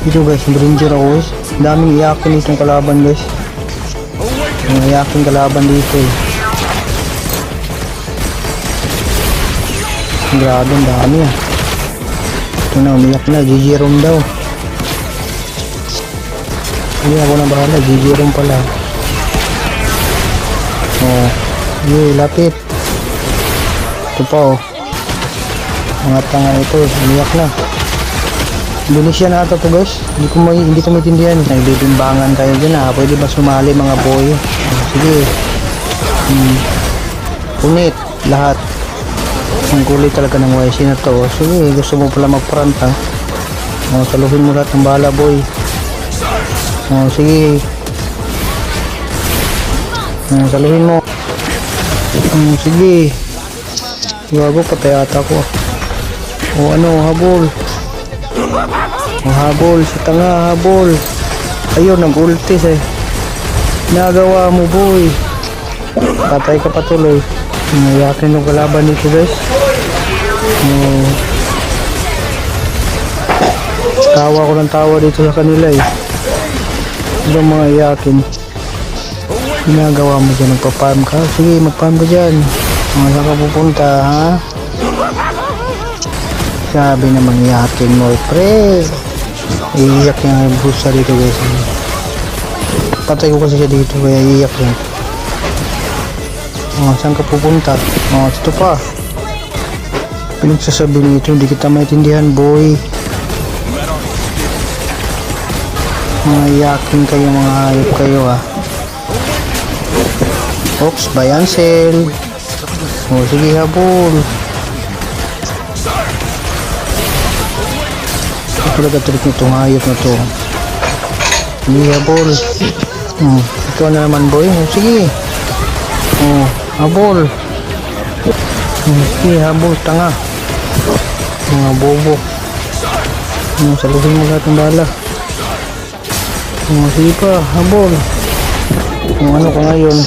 Ito guys, ranger ako guys. Daming iyakin itong kalaban guys. Yung iyakin kalaban dito eh. Grabe, ang dami ah. Ito na, umiyak na. GG room daw. Hindi ako na bahala. GG room pala. Oh, yun, lapit. Ito pa oh. Mga tanga ito, umiyak na. Indonesia na ata to guys. Hindi ko maintindihan. Nagbibimbangan tayo dyan ha. Pwede ba sumali mga boy? Sige. Punit lahat. Ang kulit talaga ng YC na to. Sige, gusto mo pala mag-front ha. Saluhin mo lahat ng bala boy. Sige. Saluhin mo. Sige. Gago, patay ata ko. Habol. Habol, si tanga, habol. Ayun, nag-ultis eh. Nagawa mo boy. Patay ka patuloy. Nayakin ng kalaban nito guys. Tawa ko ng tawa dito sa kanila eh. Ibang mga iyakin. Ginagawa mo dyan, magpa-farm ka. Sige, mag-farm ka dyan. Saan ka pupunta ha? Sabi naman iyakin mo pre. Iiyak yung busa dito guys. Patay ko kasi siya dito kaya iiyak yan. Saan ka pupunta? Ito pa. Pinagsasabi nito, hindi kita maintindihan boy. Mga iyakin kayo, mga hayop kayo ah. Oops, buy and sell. Sige habol. Talaga trip nitong hayop na to. Sige habol. Ito na naman boy. Sige. Habol. Sige habol, tanga. Mga bobo. Saluhin mo lahat ng bala. Sige pa, habol. Ano ko ngayon?